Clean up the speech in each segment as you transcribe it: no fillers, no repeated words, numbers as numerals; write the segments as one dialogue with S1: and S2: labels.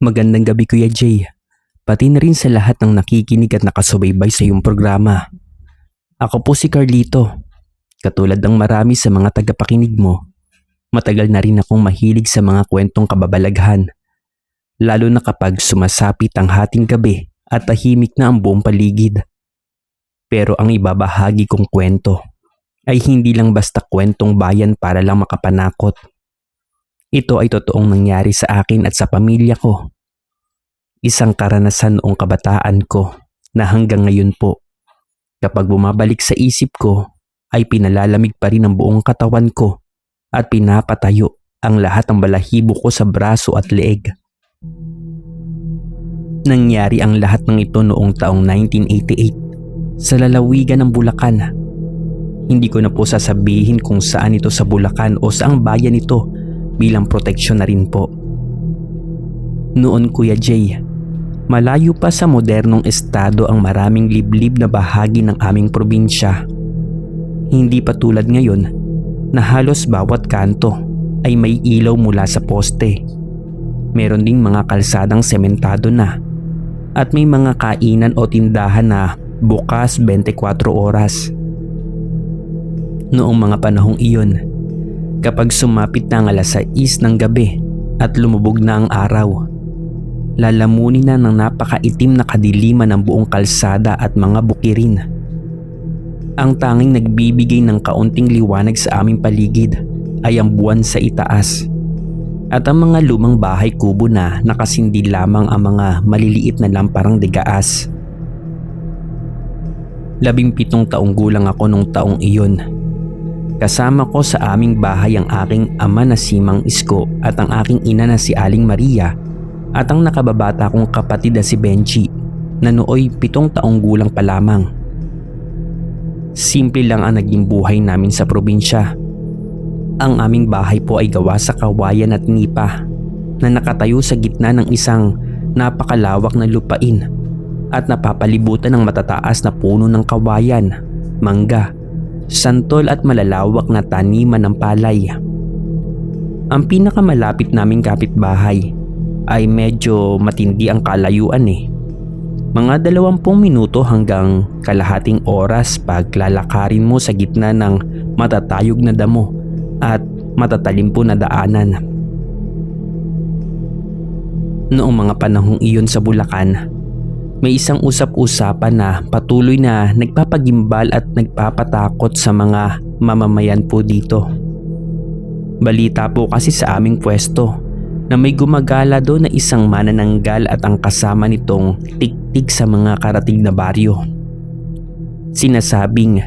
S1: Magandang gabi Kuya Jay, pati na rin sa lahat ng nakikinig at nakasubaybay sa iyong programa. Ako po si Carlito. Katulad ng marami sa mga tagapakinig mo, matagal na rin akong mahilig sa mga kwentong kababalaghan. Lalo na kapag sumasapit ang hating gabi at tahimik na ang buong paligid. Pero ang ibabahagi kong kwento ay hindi lang basta kwentong bayan para lang makapanakot. Ito ay totoong nangyari sa akin at sa pamilya ko. Isang karanasan noong kabataan ko na hanggang ngayon po, kapag bumabalik sa isip ko, ay pinalalamig pa rin ang buong katawan ko at pinapatayo ang lahat ng balahibo ko sa braso at leeg. Nangyari ang lahat ng ito noong taong 1988 sa lalawigan ng Bulacan. Hindi ko na po sasabihin kung saan ito sa Bulacan o saang bayan ito bilang proteksyon na rin po. Noon Kuya Jay, malayo pa sa modernong estado ang maraming liblib na bahagi ng aming probinsya. Hindi pa tulad ngayon na halos bawat kanto ay may ilaw mula sa poste. Meron ding mga kalsadang sementado na at may mga kainan o tindahan na bukas 24 oras. Noong mga panahong iyon, kapag sumapit na ang alas 6 ng gabi at lumubog na ang araw, lalamunin na ng napakaitim na kadiliman ng buong kalsada at mga bukirin. Ang tanging nagbibigay ng kaunting liwanag sa aming paligid ay ang buwan sa itaas. At ang mga lumang bahay kubo na nakasindi lamang ang mga maliliit na lamparang digaas. 17 taong gulang ako nung taong iyon. Kasama ko sa aming bahay ang aking ama na si Mang Isko at ang aking ina na si Aling Maria at ang nakababata kong kapatid na si Benji na nooy 7 taong gulang pa lamang. Simple lang ang naging buhay namin sa probinsya. Ang aming bahay po ay gawa sa kawayan at nipa na nakatayo sa gitna ng isang napakalawak na lupain at napapalibutan ng matataas na puno ng kawayan, mangga, santol at malalawak na taniman ng palay. Ang pinakamalapit naming kapitbahay ay medyo matindi ang kalayuan Mga 20 minuto hanggang kalahating oras paglalakarin mo sa gitna ng matatayog na damo at matatalim po na daanan. Noong mga panahong iyon sa Bulacan, may isang usap-usapan na patuloy na nagpapagimbal at nagpapatakot sa mga mamamayan po dito. Balita po kasi sa aming pwesto na may gumagala doon na isang manananggal at ang kasama nitong tiktik sa mga karatig na baryo. Sinasabing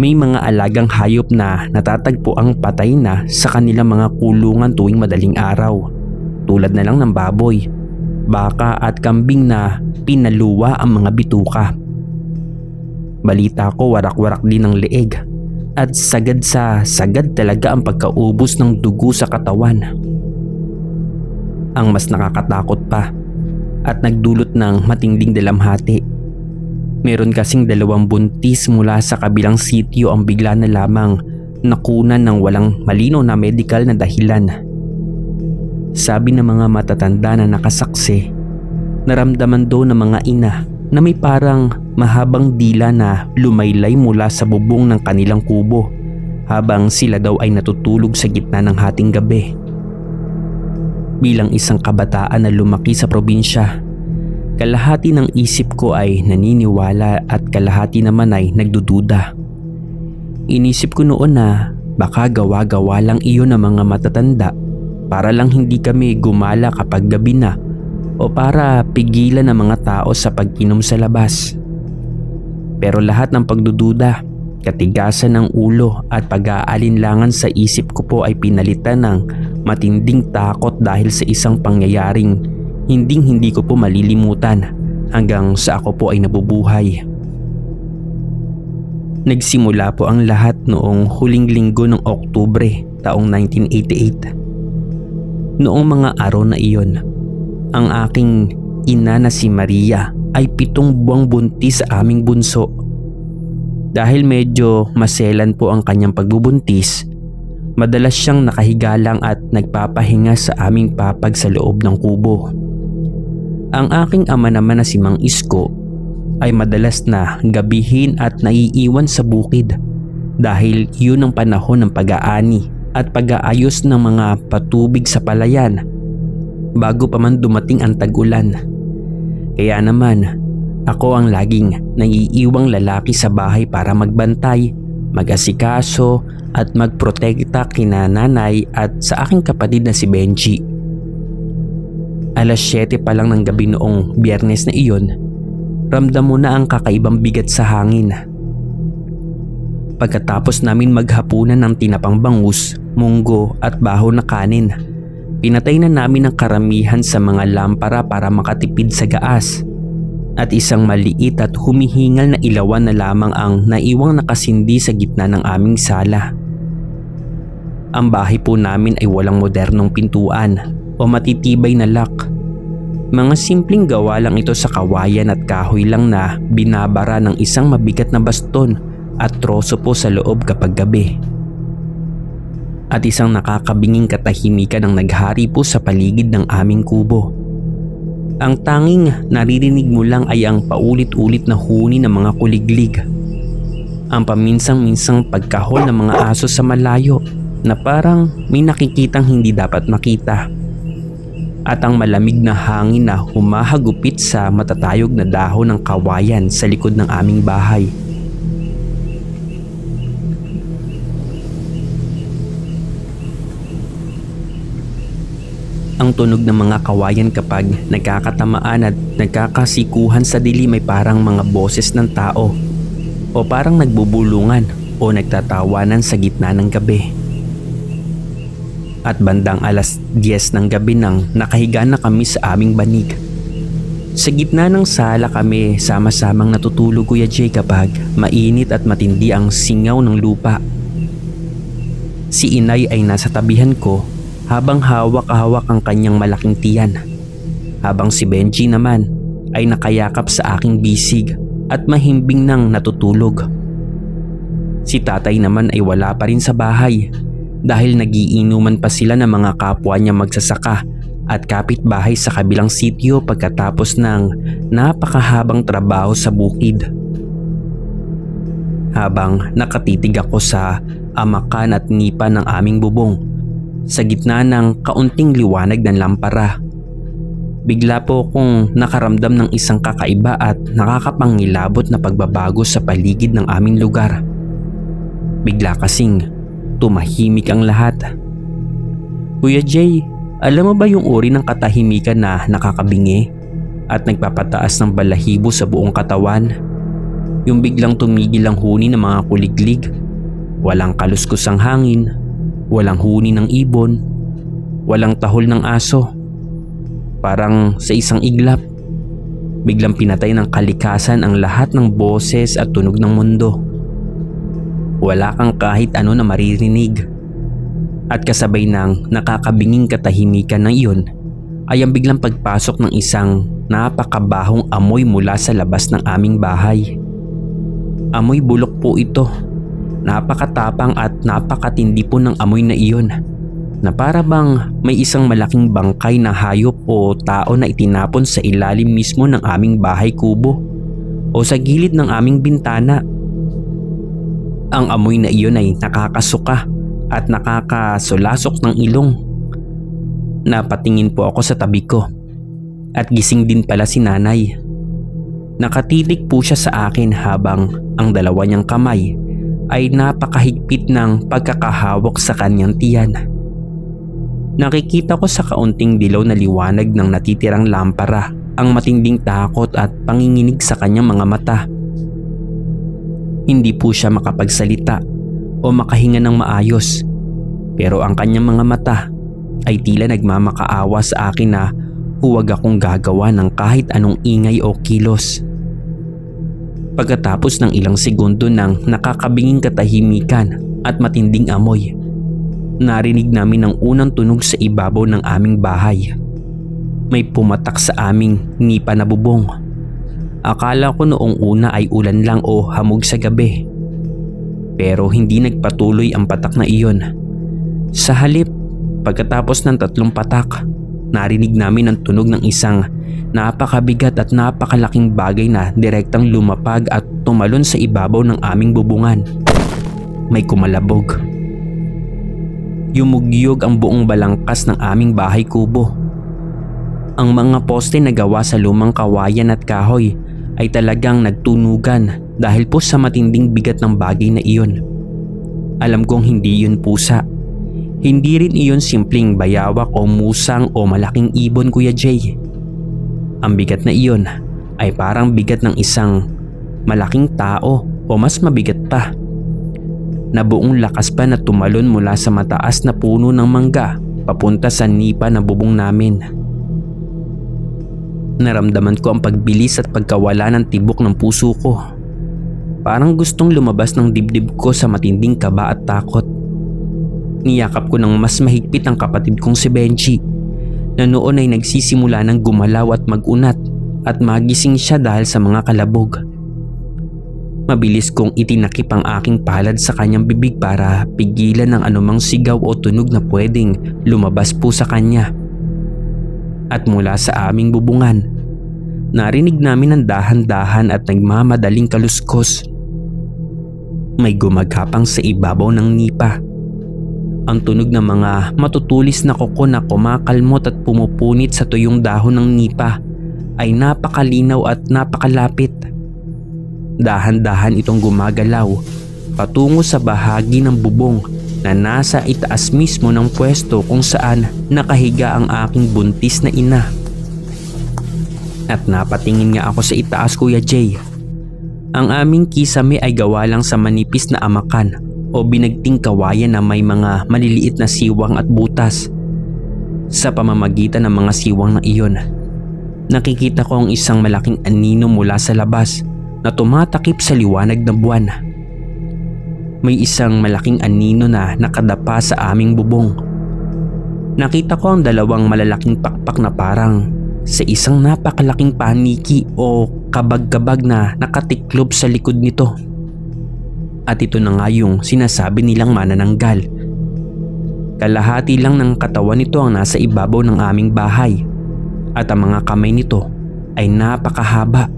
S1: may mga alagang hayop na natatagpo ang patay na sa kanilang mga kulungan tuwing madaling araw, tulad na lang ng baboy, baka at kambing na pinaluwa ang mga bituka. Balita ko warak-warak din ang leeg at sagad talaga ang pagkaubos ng dugo sa katawan. Ang mas nakakatakot pa at nagdulot ng matinding dalamhati. Meron kasing 2 buntis mula sa kabilang sitio ang bigla na lamang nakunan ng walang malinaw na medical na dahilan. Sabi ng mga matatanda na nakasaksi, naramdaman daw ng mga ina na may parang mahabang dila na lumaylay mula sa bubong ng kanilang kubo habang sila daw ay natutulog sa gitna ng hating gabi. Bilang isang kabataan na lumaki sa probinsya, kalahati ng isip ko ay naniniwala at kalahati naman ay nagdududa. Inisip ko noon na baka gawa-gawa lang iyon ng mga matatanda para lang hindi kami gumala kapag gabi na o para pigilan ng mga tao sa pag-inom sa labas. Pero lahat ng pagdududa, katigasan ng ulo at pag-aalinlangan sa isip ko po ay pinalitan ng matinding takot dahil sa isang pangyayaring hindi ko po malilimutan hanggang sa ako po ay nabubuhay. Nagsimula po ang lahat noong huling linggo ng Oktubre taong 1988. Noong mga araw na iyon, ang aking ina na si Maria ay 7 buwang buntis sa aming bunso. Dahil medyo maselan po ang kanyang pagbubuntis, Madalas siyang nakahiga lang at nagpapahinga sa aming papag sa loob ng kubo. Ang aking ama naman na si Mang Isko ay madalas na gabihin at naiiwan sa bukid dahil yun ang panahon ng pag-aani at pag-aayos ng mga patubig sa palayan bago pa man dumating ang tag-ulan. Kaya naman ako ang laging naiiwang lalaki sa bahay para magbantay, mag-asikaso at magprotekta kina nanay at sa aking kapatid na si Benji. Alas 7 pa lang ng gabi noong Biyernes na iyon, ramdam mo na ang kakaibang bigat sa hangin. Pagkatapos namin maghapunan ng tinapang bangus, munggo at baho na kanin, pinatay na namin ang karamihan sa mga lampara para makatipid sa gaas at isang maliit at humihingal na ilawan na lamang ang naiwang nakasindi sa gitna ng aming sala. Ang bahay po namin ay walang modernong pintuan o matitibay na lock. Mga simpleng gawa lang ito sa kawayan at kahoy lang na binabara ng isang mabigat na baston at troso po sa loob kapag gabi. At isang nakakabinging katahimikan ang naghari po sa paligid ng aming kubo. Ang tanging naririnig mo lang ay ang paulit-ulit na huni ng mga kuliglig. Ang paminsang-minsang pagkahol ng mga aso sa malayo na parang may nakikitang hindi dapat makita. At ang malamig na hangin na humahagupit sa matatayog na dahon ng kawayan sa likod ng aming bahay. Ang tunog ng mga kawayan kapag nagkakatamaan at nagkakasikuhan sa dilim ay parang mga boses ng tao o parang nagbubulungan o nagtatawanan sa gitna ng gabi. At bandang alas 10 ng gabi nang nakahiga na kami sa aming banig. Sa gitna ng sala kami sama-samang natutulog, Kuya Jay, kapag mainit at matindi ang singaw ng lupa. Si inay ay nasa tabihan ko habang hawak-hawak ang kanyang malaking tiyan, habang si Benji naman ay nakayakap sa aking bisig at mahimbing nang natutulog. Si tatay naman ay wala pa rin sa bahay dahil nagiinuman pa sila ng mga kapwa niya magsasaka at kapitbahay sa kabilang sitio pagkatapos ng napakahabang trabaho sa bukid. Habang nakatitig ako sa amakan at nipa ng aming bubong sa gitna ng kaunting liwanag ng lampara, bigla po akong nakaramdam ng isang kakaiba at nakakapangilabot na pagbabago sa paligid ng aming lugar. Bigla kasing tumahimik ang lahat. Kuya Jay, alam mo ba yung uri ng katahimikan na nakakabingi at nagpapataas ng balahibo sa buong katawan? Yung biglang tumigil ang huni ng mga kuliglig, walang kaluskos ang hangin, walang huni ng ibon, walang tahol ng aso. Parang sa isang iglap, biglang pinatay ng kalikasan ang lahat ng boses at tunog ng mundo. Wala kang kahit ano na maririnig. At kasabay ng nakakabinging katahimikan na iyon ay ang biglang pagpasok ng isang napakabahong amoy mula sa labas ng aming bahay. Amoy bulok po ito. Napakatapang at napakatindi po ng amoy na iyon, na para bang may isang malaking bangkay na hayop o tao na itinapon sa ilalim mismo ng aming bahay kubo o sa gilid ng aming bintana. Ang amoy na iyon ay nakakasuka at nakakasulasok ng ilong. Napatingin po ako sa tabi ko at gising din pala si nanay. Nakatitig po siya sa akin habang ang dalawa niyang kamay ay napakahigpit ng pagkakahawak sa kanyang tiyan. Nakikita ko sa kaunting dilaw na liwanag ng natitirang lampara ang matinding takot at panginginig sa kanyang mga mata. Hindi po siya makapagsalita o makahinga ng maayos, pero ang kanyang mga mata ay tila nagmamakaawa sa akin na huwag akong gagawa ng kahit anong ingay o kilos. Pagkatapos ng ilang segundo ng nakakabinging katahimikan at matinding amoy, narinig namin ang unang tunog sa ibabaw ng aming bahay. May pumatak sa aming nipa na bubong. Akala ko noong una ay ulan lang o hamog sa gabi. Pero hindi nagpatuloy ang patak na iyon. Sa halip, pagkatapos ng 3 patak, narinig namin ang tunog ng isang napakabigat at napakalaking bagay na direktang lumapag at tumalon sa ibabaw ng aming bubungan. May kumalabog. Yumugyog ang buong balangkas ng aming bahay kubo. Ang mga poste na gawa sa lumang kawayan at kahoy ay talagang nagtunugan dahil po sa matinding bigat ng bagay na iyon. Alam kong hindi iyon pusa. Hindi rin iyon simpleng bayawak o musang o malaking ibon, Kuya Jay. Ang bigat na iyon ay parang bigat ng isang malaking tao o mas mabigat pa, na buong lakas pa na tumalon mula sa mataas na puno ng mangga papunta sa nipa na bubong namin. Naramdaman ko ang pagbilis at pagkawala ng tibok ng puso ko. Parang gustong lumabas ng dibdib ko sa matinding kaba at takot. Niyakap ko ng mas mahigpit ang kapatid kong si Benji, na noon ay nagsisimula ng gumalaw at magunat at magising siya dahil sa mga kalabog. Mabilis kong itinakip ang aking palad sa kanyang bibig para pigilan ang anumang sigaw o tunog na pwedeng lumabas po sa kanya. At mula sa aming bubungan, narinig namin ang dahan-dahan at nagmamadaling kaluskos. May gumagapang sa ibabaw ng nipa. Ang tunog ng mga matutulis na kuko na kumakalmot at pumupunit sa tuyong dahon ng nipa ay napakalinaw at napakalapit. Dahan-dahan itong gumagalaw patungo sa bahagi ng bubong na nasa itaas mismo ng pwesto kung saan nakahiga ang aking buntis na ina. At napatingin nga ako sa itaas, Kuya Jay. Ang aming kisame ay gawa lang sa manipis na amakan o binagting kawayan na may mga maliliit na siwang at butas. Sa pamamagitan ng mga siwang na iyon, nakikita ko ang isang malaking anino mula sa labas na tumatakip sa liwanag ng buwan. May isang malaking anino na nakadapa sa aming bubong. Nakita ko ang dalawang malalaking pakpak na parang sa isang napakalaking paniki o kabag-kabag na nakatiklob sa likod nito. At ito na nga yung sinasabi nilang manananggal. Kalahati lang ng katawan nito ang nasa ibabaw ng aming bahay at ang mga kamay nito ay napakahaba,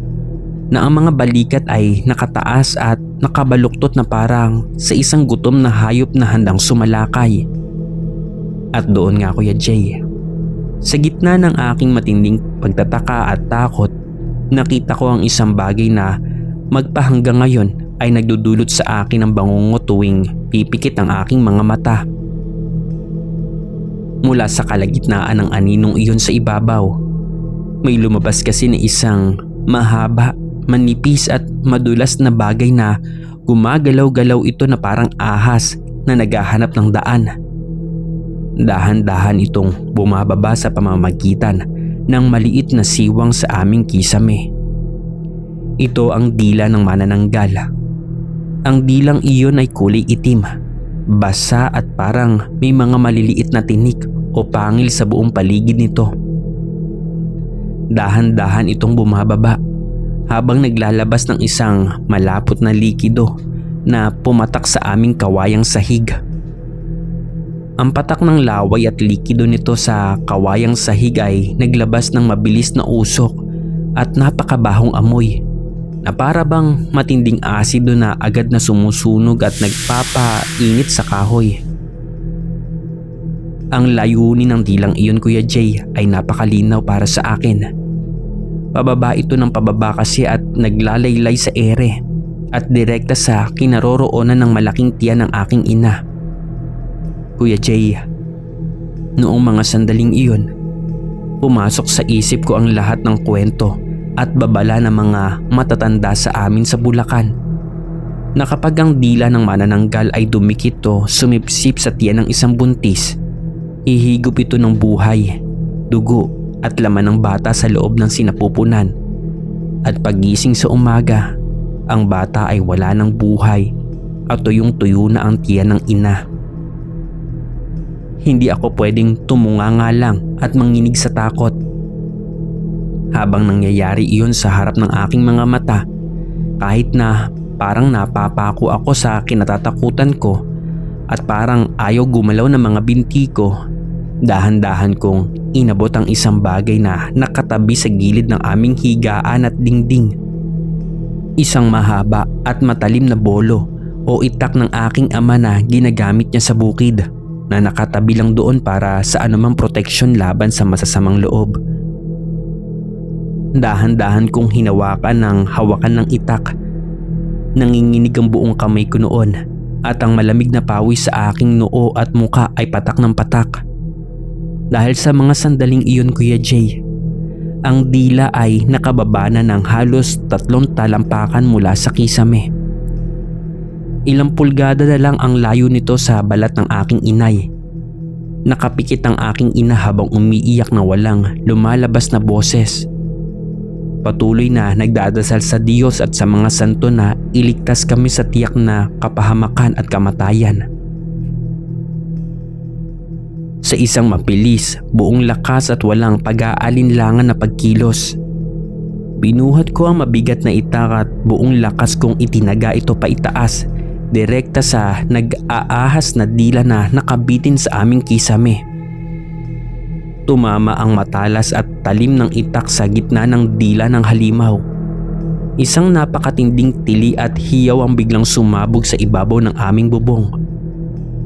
S1: na ang mga balikat ay nakataas at nakabaluktot na parang sa isang gutom na hayop na handang sumalakay. At doon nga, Kuya Jay, sa gitna ng aking matinding pagtataka at takot, nakita ko ang isang bagay na magpahanggang ngayon ay nagdudulot sa akin ng bangungo tuwing pipikit ang aking mga mata. Mula sa kalagitnaan ng aninong iyon sa ibabaw, may lumabas kasi na isang mahaba, manipis at madulas na bagay na gumagalaw-galaw ito na parang ahas na naghahanap ng daan. Dahan-dahan itong bumababa sa pamamagitan ng maliit na siwang sa aming kisame. Ito ang dila ng manananggal. Ang dilang iyon ay kulay itim, basa at parang may mga maliliit na tinik o pangil sa buong paligid nito. Dahan-dahan itong bumababa habang naglalabas ng isang malapot na likido na pumatak sa aming kawayang sahig. Ang patak ng laway at likido nito sa kawayang sahig ay naglabas ng mabilis na usok at napakabahong amoy na para bang matinding asido na agad na sumusunog at nagpapainit sa kahoy. Ang layunin ng dilang iyon, Kuya Jay, ay napakalinaw para sa akin. Pababa ito ng pababa kasi at naglalaylay sa ere at direkta sa kinaroroonan ng malaking tiyan ng aking ina. Kuya Jay, noong mga sandaling iyon, pumasok sa isip ko ang lahat ng kwento at babala ng mga matatanda sa amin sa Bulacan, na kapag ang dila ng manananggal ay dumikit o sumipsip sa tiyan ng isang buntis, ihigop ito ng buhay, dugo at laman ng bata sa loob ng sinapupunan. At pagising sa umaga, ang bata ay wala ng buhay at tuyong-tuyo na ang tiyan ng ina. Hindi ako pwedeng tumunganga lang at manginig sa takot. Habang nangyayari iyon sa harap ng aking mga mata, kahit na parang napapako ako sa kinatatakutan ko at parang ayaw gumalaw ng mga binti ko, Dahan-dahan kong inabot ang isang bagay na nakatabi sa gilid ng aming higaan at dingding. Isang mahaba at matalim na bolo o itak ng aking ama na ginagamit niya sa bukid, na nakatabi lang doon para sa anumang proteksyon laban sa masasamang loob. Dahan-dahan kong hinawakan ng hawakan ng itak. Nanginginig ang buong kamay ko noon at ang malamig na pawis sa aking noo at muka ay patak ng patak. Dahil sa mga sandaling iyon, Kuya Jay, ang dila ay nakababa na ng halos 3 talampakan mula sa kisame. Ilang pulgada na lang ang layo nito sa balat ng aking inay. Nakapikit ang aking ina habang umiiyak na walang lumalabas na boses. Patuloy na nagdadasal sa Diyos at sa mga santo na iligtas kami sa tiyak na kapahamakan at kamatayan. Sa isang mapilis, buong lakas at walang pag-aalinlangan na pagkilos, binuhat ko ang mabigat na itak at buong lakas kong itinaga ito paitaas, direkta sa nag-aahas na dila na nakabitin sa aming kisame. Tumama ang matalas at talim ng itak sa gitna ng dila ng halimaw. Isang napakatinding tili at hiyaw ang biglang sumabog sa ibabaw ng aming bubong.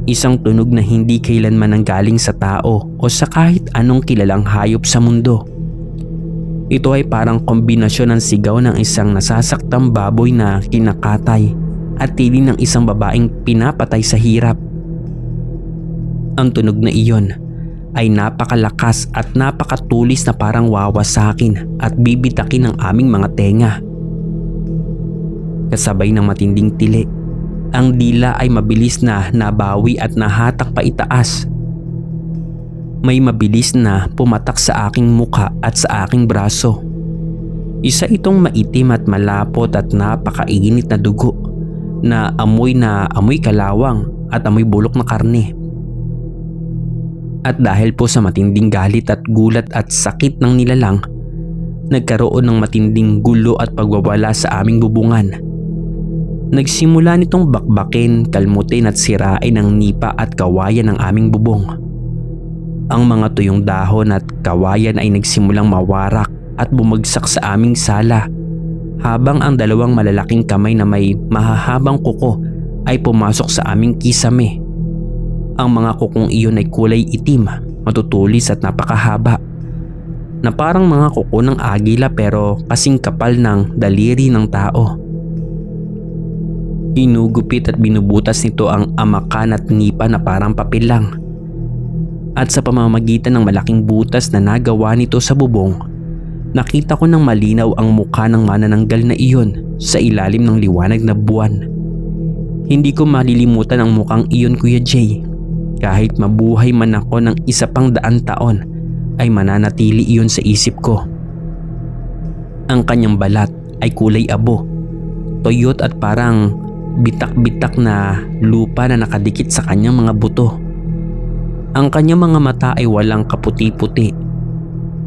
S1: Isang tunog na hindi kailanman nanggaling sa tao o sa kahit anong kilalang hayop sa mundo. Ito ay parang kombinasyon ng sigaw ng isang nasasaktang baboy na kinakatay at tili ng isang babaeng pinapatay sa hirap. Ang tunog na iyon ay napakalakas at napakatulis na parang wawasakin at bibitakin ng aming mga tenga. Kasabay ng matinding tili, ang dila ay mabilis na nabawi at nahatak pa itaas. May mabilis na pumatak sa aking muka at sa aking braso. Isa itong maitim at malapot at napakainit na dugo na amoy kalawang at amoy bulok na karne. At dahil po sa matinding galit at gulat at sakit ng nilalang, nagkaroon ng matinding gulo at pagwawala sa aming bubungan. Nagsimula nitong bakbakin, kalmutin at sirain ang nipa at kawayan ng aming bubong. Ang mga tuyong dahon at kawayan ay nagsimulang mawarak at bumagsak sa aming sala, habang ang 2 malalaking kamay na may mahahabang kuko ay pumasok sa aming kisame. Ang mga kukong iyon ay kulay itim, matutulis at napakahaba, na parang mga kuko ng agila pero kasing kapal ng daliri ng tao. Hinugupit at binubutas nito ang amakan at nipa na parang papel lang. At sa pamamagitan ng malaking butas na nagawa nito sa bubong, nakita ko ng malinaw ang mukha ng manananggal na iyon sa ilalim ng liwanag na buwan. Hindi ko malilimutan ang mukhang iyon, Kuya Jay. Kahit mabuhay man ako ng 100 taon, ay mananatili iyon sa isip ko. Ang kanyang balat ay kulay abo, toyot at parang bitak-bitak na lupa na nakadikit sa kanyang mga buto. Ang kanyang mga mata ay walang kaputi-puti.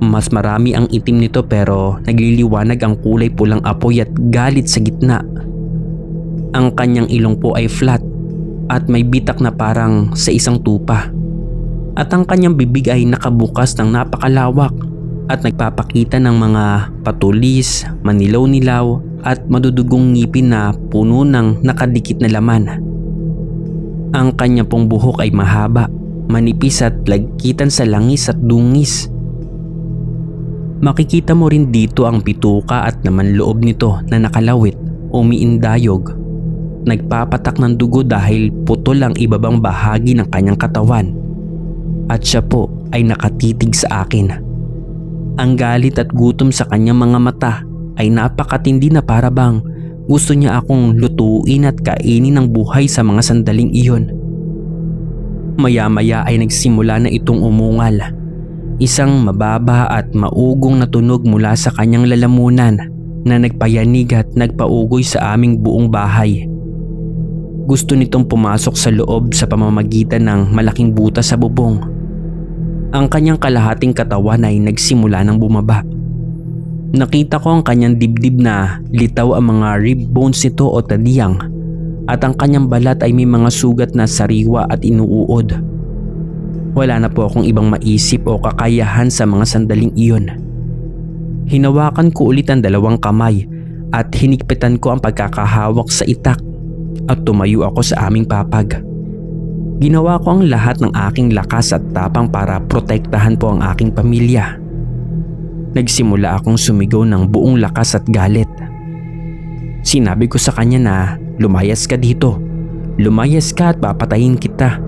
S1: Mas marami ang itim nito pero nagliliwanag ang kulay pulang apoy at galit sa gitna. Ang kanyang ilong po ay flat at may bitak na parang sa isang tupa. At ang kanyang bibig ay nakabukas ng napakalawak at nagpapakita ng mga patulis, manilaw-nilaw at madudugong ngipin na puno ng nakadikit na laman. Ang kanya pong buhok ay mahaba, manipis at lagkitan sa langis at dungis. Makikita mo rin dito ang bituka at laman loob nito na nakalawit, umiindayog. Nagpapatak ng dugo dahil putol ang ibabang bahagi ng kanyang katawan. At siya po ay nakatitig sa akin. Ang galit at gutom sa kanyang mga mata ay napakatindi na para bang gusto niya akong lutuin at kainin ng buhay sa mga sandaling iyon. Maya-maya ay nagsimula na itong umungal. Isang mababa at maugong na tunog mula sa kanyang lalamunan na nagpayanig at nagpaugoy sa aming buong bahay. Gusto nitong pumasok sa loob sa pamamagitan ng malaking butas sa bubong. Ang kanyang kalahating katawan ay nagsimula ng bumaba. Nakita ko ang kanyang dibdib na litaw ang mga rib bones nito o taliyang, at ang kanyang balat ay may mga sugat na sariwa at inuuod. Wala na po akong ibang maisip o kakayahan sa mga sandaling iyon. Hinawakan ko ulit ang dalawang kamay at hinigpitan ko ang pagkakahawak sa itak at tumayo ako sa aming papag. Ginawa ko ang lahat ng aking lakas at tapang para protektahan po ang aking pamilya. Nagsimula akong sumigaw ng buong lakas at galit. Sinabi ko sa kanya na lumayas ka dito, lumayas ka at papatayin kita.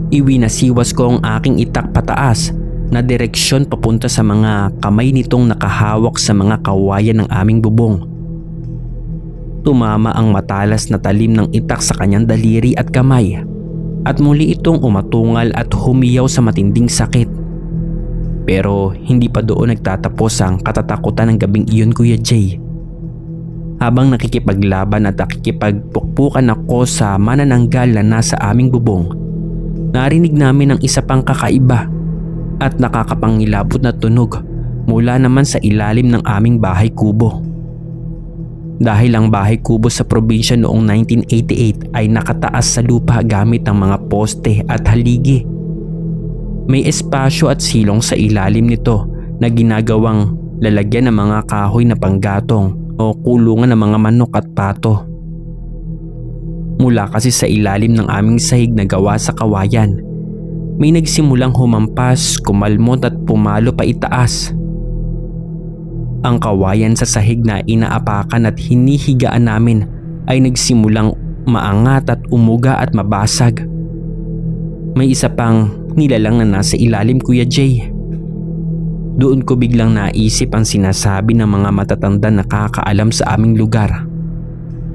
S1: Iwinasiwas ko ang aking itak pataas na direksyon papunta sa mga kamay nitong nakahawak sa mga kawayan ng aming bubong. Tumama ang matalas na talim ng itak sa kanyang daliri at kamay at muli itong umatungal at humiyaw sa matinding sakit. Pero hindi pa doon nagtatapos ang katatakutan ng gabing iyon, Kuya Jay. Habang nakikipaglaban at nakikipagpukpukan ako sa manananggal na nasa aming bubong, narinig namin ang isa pang kakaiba at nakakapangilabot na tunog mula naman sa ilalim ng aming bahay kubo. Dahil ang bahay kubo sa probinsya noong 1988 ay nakataas sa lupa gamit ang mga poste at haligi. May espasyo at silong sa ilalim nito na ginagawang lalagyan ng mga kahoy na panggatong o kulungan ng mga manok at pato. Mula kasi sa ilalim ng aming sahig na gawa sa kawayan, may nagsimulang humampas, kumalmot at pumalo pa itaas. Ang kawayan sa sahig na inaapakan at hinihigaan namin ay nagsimulang maangat at umuga at mabasag. May isa pang nilalang na nasa ilalim, Kuya Jay. Doon ko biglang naisip ang sinasabi ng mga matatanda na nakakaalam sa aming lugar.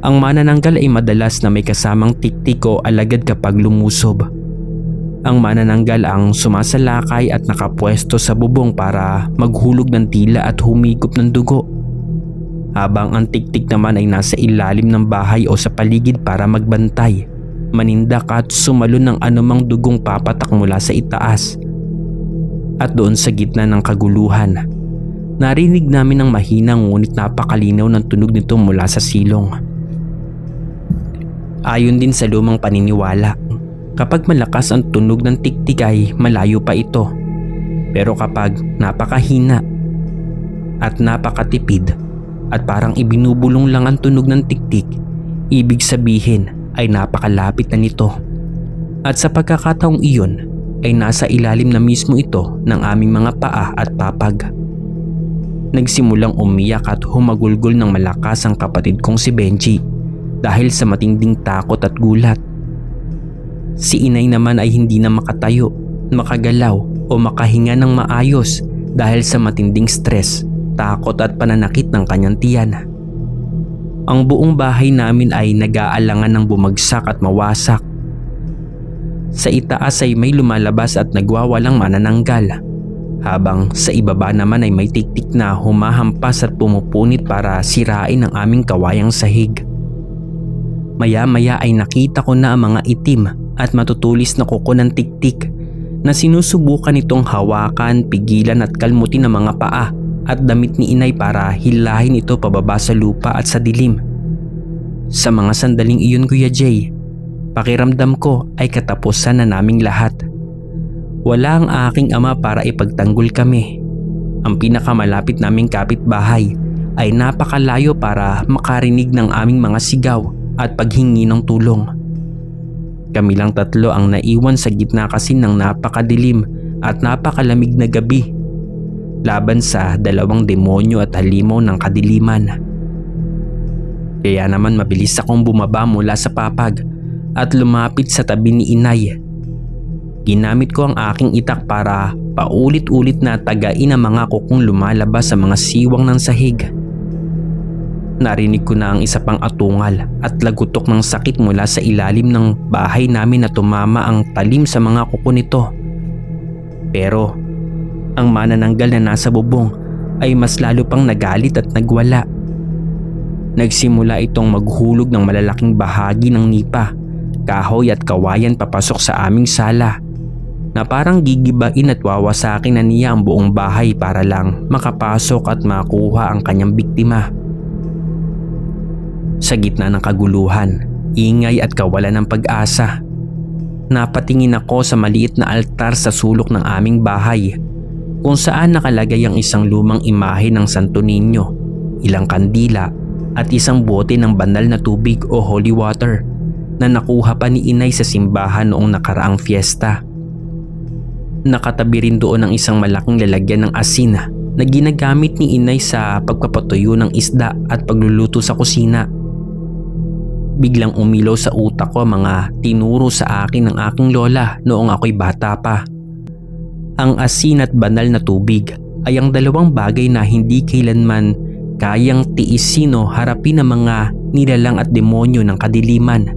S1: Ang manananggal ay madalas na may kasamang tiktik o alagad kapag lumusob. Ang manananggal ang sumasalakay at nakapwesto sa bubong para maghulog ng tila at humigop ng dugo. Habang ang tiktik naman ay nasa ilalim ng bahay o sa paligid para magbantay, manindak at sumalon ng anumang dugong papatak mula sa itaas. At doon sa gitna ng kaguluhan, narinig namin ang mahinang ngunit napakalinaw ng tunog nito mula sa silong. Ayon din sa lumang paniniwala, kapag malakas ang tunog ng tiktik ay malayo pa ito. Pero kapag napakahina at napakatipid at parang ibinubulong lang ang tunog ng tiktik, ibig sabihin ay napakalapit na nito. At sa pagkakataong iyon ay nasa ilalim na mismo ito ng aming mga paa at papag. Nagsimulang umiyak at humagulgol ng malakas ang kapatid kong si Benji dahil sa matinding takot at gulat. Si inay naman ay hindi na makatayo, makagalaw o makahinga ng maayos dahil sa matinding stress, takot at pananakit ng kanyang tiyan. Ang buong bahay namin ay nag-aalangan ng bumagsak at mawasak. Sa itaas ay may lumalabas at nagwawalang manananggal, habang sa ibaba naman ay may tiktik na humahampas at pumupunit para sirain ang aming kawayang sahig. Maya-maya ay nakita ko na ang mga itim at matutulis na kuko ng tiktik na sinusubukan itong hawakan, pigilan at kalmutin ang mga paa at damit ni inay para hilahin ito pababa sa lupa at sa dilim. Sa mga sandaling iyon, Kuya Jay, pakiramdam ko ay katapusan na naming lahat. Wala ang aking ama para ipagtanggol kami. Ang pinakamalapit naming kapitbahay ay napakalayo para makarinig ng aming mga sigaw at paghingi ng tulong. Kami lang tatlo ang naiwan sa gitna kasi ng napakadilim at napakalamig na gabi, laban sa dalawang demonyo at halimaw ng kadiliman. Kaya naman mabilis akong bumaba mula sa papag at lumapit sa tabi ni inay. Ginamit ko ang aking itak para paulit-ulit na tagain ang mga kukong lumalabas sa mga siwang ng sahig. Narinig ko na ang isa pang atungal at lagutok ng sakit mula sa ilalim ng bahay namin na tumama ang talim sa mga kuko nito. Pero ang manananggal na nasa bubong ay mas lalo pang nagalit at nagwala. Nagsimula itong maghulog ng malalaking bahagi ng nipa, kahoy at kawayan papasok sa aming sala na parang gigibain at wawasakin na niya ang buong bahay para lang makapasok at makuha ang kanyang biktima. Sa gitna ng kaguluhan, ingay at kawalan ng pag-asa, napatingin ako sa maliit na altar sa sulok ng aming bahay kung saan nakalagay ang isang lumang imahe ng Santo Niño, ilang kandila at isang bote ng banal na tubig o holy water na nakuha pa ni inay sa simbahan noong nakaraang fiesta. Nakatabi rin doon ang isang malaking lalagyan ng asin na ginagamit ni inay sa pagpapatuyo ng isda at pagluluto sa kusina. Biglang umilaw sa utak ko ang mga tinuro sa akin ng aking lola noong ako'y bata pa. Ang asin at banal na tubig ay ang dalawang bagay na hindi kailanman kayang tiisin o harapin ng mga nilalang at demonyo ng kadiliman.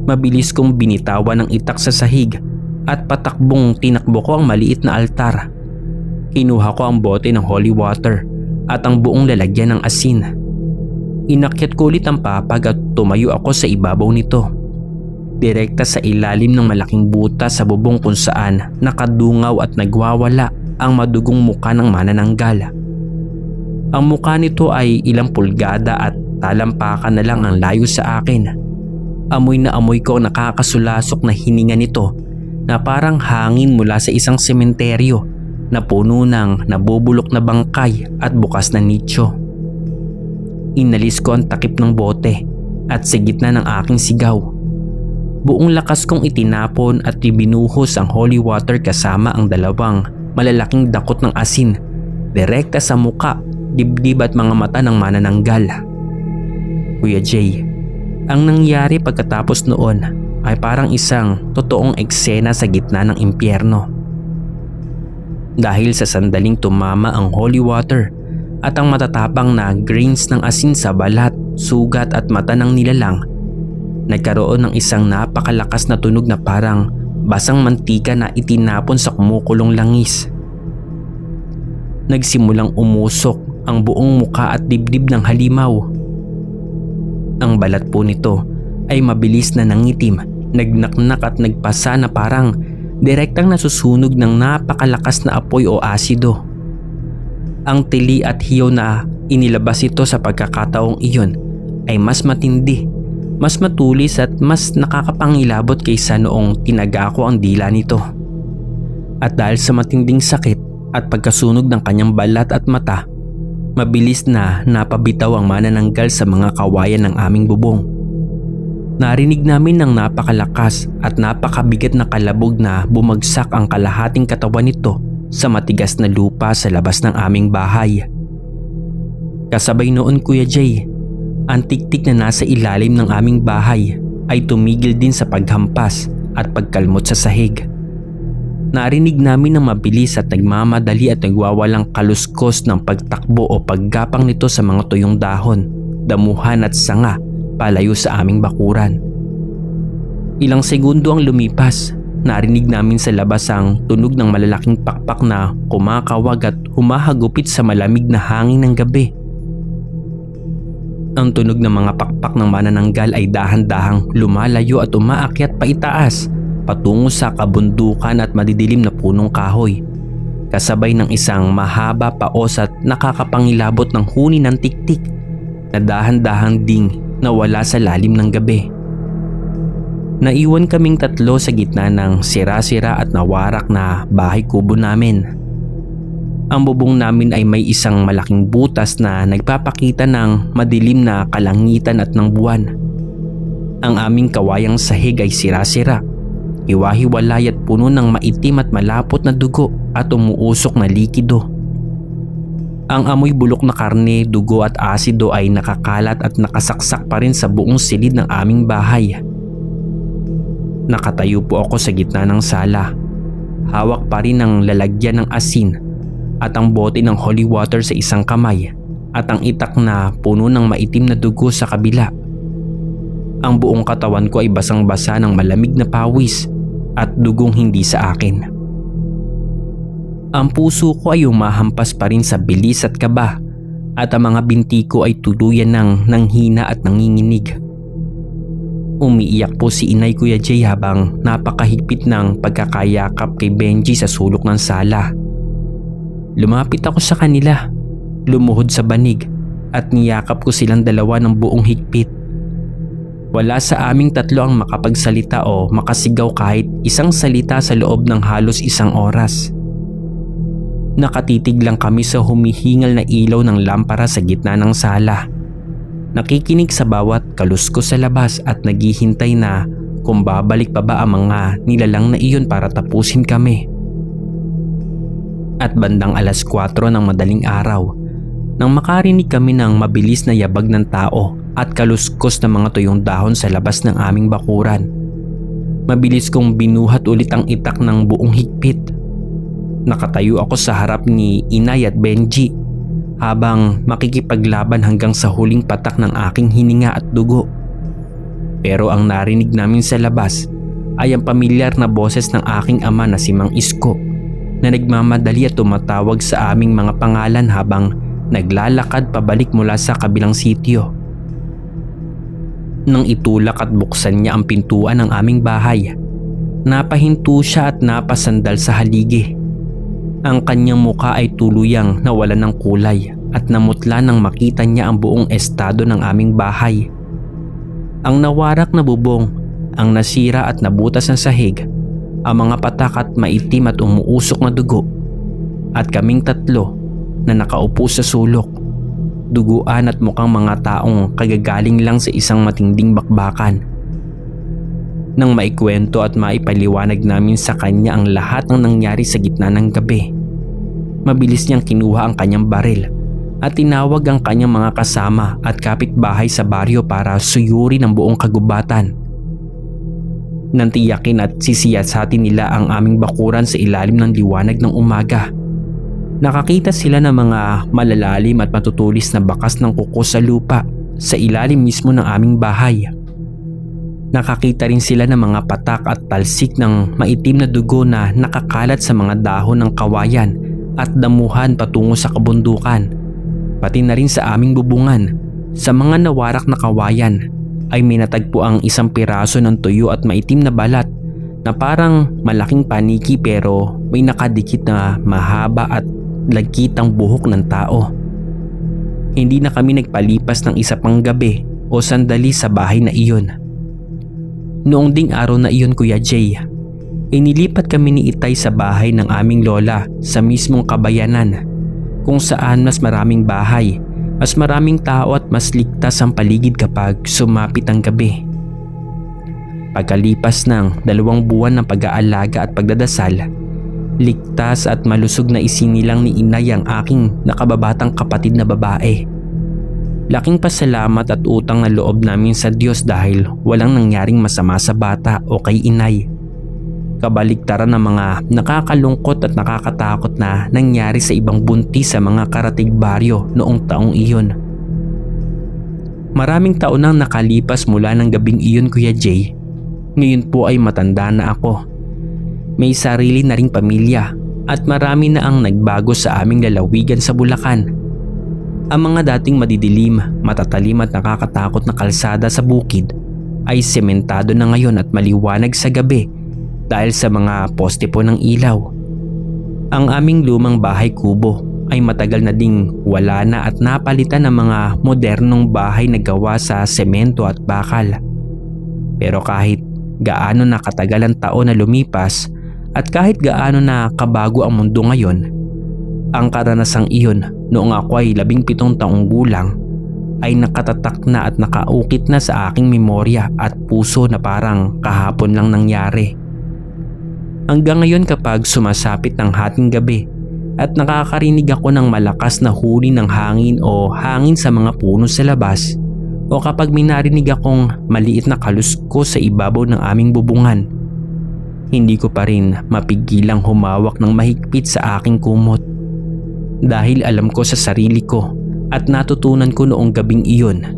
S1: Mabilis kong binitawan ang itak sa sahig at patakbong tinakbo ko ang maliit na altar. Kinuha ko ang bote ng holy water at ang buong lalagyan ng asin. Inakyat ko ulit ang papag at tumayo ako sa ibabaw nito. Direkta sa ilalim ng malaking butas sa bubong kung saan nakadungaw at nagwawala ang madugong muka ng manananggal. Ang muka nito ay ilang pulgada at talampakan na lang ang layo sa akin. Amoy na amoy ko ang nakakasulasok na hininga nito na parang hangin mula sa isang sementeryo na puno ng nabubulok na bangkay at bukas na nicho. Inalis ko ang takip ng bote at sa gitna ng aking sigaw, buong lakas kong itinapon at ibinuhos ang holy water kasama ang dalawang malalaking dakot ng asin direkta sa muka, dibdib at mga mata ng manananggal. Kuya Jay, ang nangyari pagkatapos noon ay parang isang totoong eksena sa gitna ng impyerno. Dahil sa sandaling tumama ang holy water at ang matatapang na grains ng asin sa balat, sugat at mata ng nilalang, nagkaroon ng isang napakalakas na tunog na parang basang mantika na itinapon sa kumukulong langis. Nagsimulang umusok ang buong muka at dibdib ng halimaw. Ang balat po nito ay mabilis na nangitim, nagnaknak at nagpasa na parang direktang nasusunog ng napakalakas na apoy o asido. Ang tili at hiyaw na inilabas ito sa pagkakataong iyon ay mas matindi, mas matulis at mas nakakapangilabot kaysa noong tinaga ko ang dila nito. At dahil sa matinding sakit at pagkasunog ng kanyang balat at mata, mabilis na napabitaw ang manananggal sa mga kawayan ng aming bubong. Narinig namin ng napakalakas at napakabigat na kalabog na bumagsak ang kalahating katawan nito sa matigas na lupa sa labas ng aming bahay. Kasabay noon, Kuya Jay, ang tiktik na nasa ilalim ng aming bahay ay tumigil din sa paghampas at pagkalmot sa sahig. Narinig namin ng mabilis at nagmamadali at nagwawalang kaluskos ng pagtakbo o paggapang nito sa mga tuyong dahon, damuhan at sanga palayo sa aming bakuran. Ilang segundo ang lumipas, narinig namin sa labas ang tunog ng malalaking pakpak na kumakawag at humahagupit sa malamig na hangin ng gabi. Ang tunog ng mga pakpak ng manananggal ay dahan-dahang lumalayo at umaakyat pa itaas patungo sa kabundukan at madidilim na punong kahoy, kasabay ng isang mahaba paos at nakakapangilabot ng huni ng tiktik na dahan-dahang ding nawala sa lalim ng gabi. Naiwan kaming tatlo sa gitna ng sira-sira at nawarak na bahay kubo namin. Ang bubong namin ay may isang malaking butas na nagpapakita ng madilim na kalangitan at ng buwan. Ang aming kawayang sahig ay sira-sira, hiwa-hiwalay at puno ng maitim at malapot na dugo at umuusok na likido. Ang amoy bulok na karne, dugo at asido ay nakakalat at nakasaksak pa rin sa buong silid ng aming bahay. Nakatayo po ako sa gitna ng sala. Hawak pa rin ang lalagyan ng asin at ang bote ng holy water sa isang kamay at ang itak na puno ng maitim na dugo sa kabila. Ang buong katawan ko ay basang-basa ng malamig na pawis at dugong hindi sa akin. Ang puso ko ay humahampas pa rin sa bilis at kaba at ang mga binti ko ay tuluyan ng nanghina at nanginginig. Umiiyak po si Inay, Kuya Jay, habang napakahigpit ng pagkakayakap kay Benji sa sulok ng sala. Lumapit ako sa kanila, lumuhod sa banig at niyakap ko silang dalawa ng buong higpit. Wala sa aming tatlo ang makapagsalita o makasigaw kahit isang salita sa loob ng halos isang oras. Nakatitig lang kami sa humihingal na ilaw ng lampara sa gitna ng sala. Nakikinig sa bawat kaluskos sa labas at naghihintay na kung babalik pa ba ang mga nilalang na iyon para tapusin kami. At bandang 4:00 ng madaling araw, nang makarinig kami ng mabilis na yabag ng tao at kaluskos ng mga tuyong dahon sa labas ng aming bakuran. Mabilis kong binuhat ulit ang itak ng buong higpit. Nakatayo ako sa harap ni Inay at Benji habang makikipaglaban hanggang sa huling patak ng aking hininga at dugo. Pero ang narinig namin sa labas ay ang pamilyar na boses ng aking ama na si Mang Isko na nagmamadali at tumatawag sa aming mga pangalan habang naglalakad pabalik mula sa kabilang sitio. Nang itulak at buksan niya ang pintuan ng aming bahay, napahinto siya at napasandal sa haligi. Ang kanyang muka ay tuluyang nawalan ng kulay at namutla nang makita niya ang buong estado ng aming bahay. Ang nawarak na bubong, ang nasira at nabutas na sahig, ang mga patak at maitim at umuusok na dugo, at kaming tatlo na nakaupo sa sulok, duguan at mukhang mga taong kagagaling lang sa isang matinding bakbakan. Nang maikwento at maipaliwanag namin sa kanya ang lahat ng nangyari sa gitna ng gabi, mabilis niyang kinuha ang kanyang baril at tinawag ang kanyang mga kasama at kapitbahay sa baryo para suyuri ng buong kagubatan. Nang tiyakin at sisiyasatin nila ang aming bakuran sa ilalim ng liwanag ng umaga, nakakita sila ng mga malalalim at matutulis na bakas ng kuko sa lupa sa ilalim mismo ng aming bahay. Nakakita rin sila ng mga patak at talsik ng maitim na dugo na nakakalat sa mga dahon ng kawayan at damuhan patungo sa kabundukan. Pati na rin sa aming bubungan, sa mga nawarak na kawayan ay may natagpo ang isang piraso ng tuyo at maitim na balat na parang malaking paniki pero may nakadikit na mahaba at lagkitang buhok ng tao. Hindi na kami nagpalipas ng isa pang gabi o sandali sa bahay na iyon. Noong ding araw na iyon, Kuya Jay, inilipat kami ni Itay sa bahay ng aming lola sa mismong kabayanan kung saan mas maraming bahay, mas maraming tao at mas ligtas ang paligid kapag sumapit ang gabi. Pagkalipas ng 2 buwan ng pag-aalaga at pagdadasal, ligtas at malusog na isinilang ni Inay ang aking nakababatang kapatid na babae. Laking pasalamat at utang na loob namin sa Diyos dahil walang nangyaring masama sa bata o kay Inay. Kabaligtaran ng mga nakakalungkot at nakakatakot na nangyari sa ibang buntis sa mga karatig baryo noong taong iyon. Maraming taon nang nakalipas mula ng gabing iyon, Kuya Jay. Ngayon po ay matanda na ako. May sarili na ring pamilya at marami na ang nagbago sa aming lalawigan sa Bulacan. Ang mga dating madidilim, matatalim at nakakatakot na kalsada sa bukid ay sementado na ngayon at maliwanag sa gabi dahil sa mga poste po ng ilaw. Ang aming lumang bahay kubo ay matagal na ding wala na at napalitan ng mga modernong bahay na gawa sa semento at bakal. Pero kahit gaano na katagal ang taon na lumipas at kahit gaano na kabago ang mundo ngayon, ang karanasang iyon noong ako ay 17 taong gulang ay nakatatak na at nakaukit na sa aking memorya at puso na parang kahapon lang nangyari. Hanggang ngayon kapag sumasapit ng hating gabi at nakakarinig ako ng malakas na huni ng hangin o hangin sa mga puno sa labas, o kapag may narinig akong maliit na kalusko sa ibabaw ng aming bubungan, hindi ko pa rin mapigilang humawak ng mahigpit sa aking kumot. Dahil alam ko sa sarili ko at natutunan ko noong gabing iyon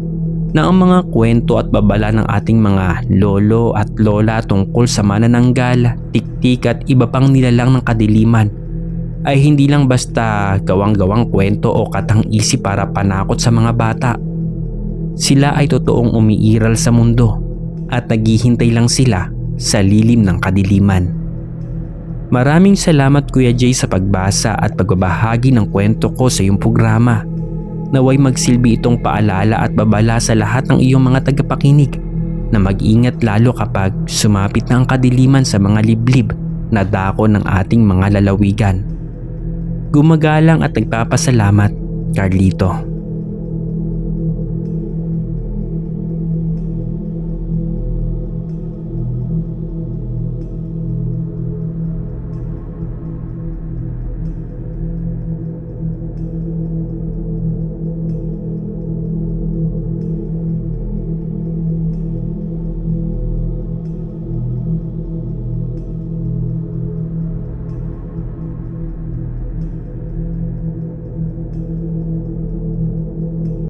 S1: na ang mga kwento at babala ng ating mga lolo at lola tungkol sa manananggal, tiktik at iba pang nilalang ng kadiliman ay hindi lang basta gawang-gawang kwento o katang-isip para panakot sa mga bata. Sila ay totoong umiiral sa mundo at naghihintay lang sila sa lilim ng kadiliman. Maraming salamat, Kuya Jay, sa pagbasa at pagbabahagi ng kwento ko sa iyong programa. Naway magsilbi itong paalala at babala sa lahat ng iyong mga tagapakinig na mag-ingat lalo kapag sumapit na ang kadiliman sa mga liblib na dako ng ating mga lalawigan. Gumagalang at nagpapasalamat, Carlito.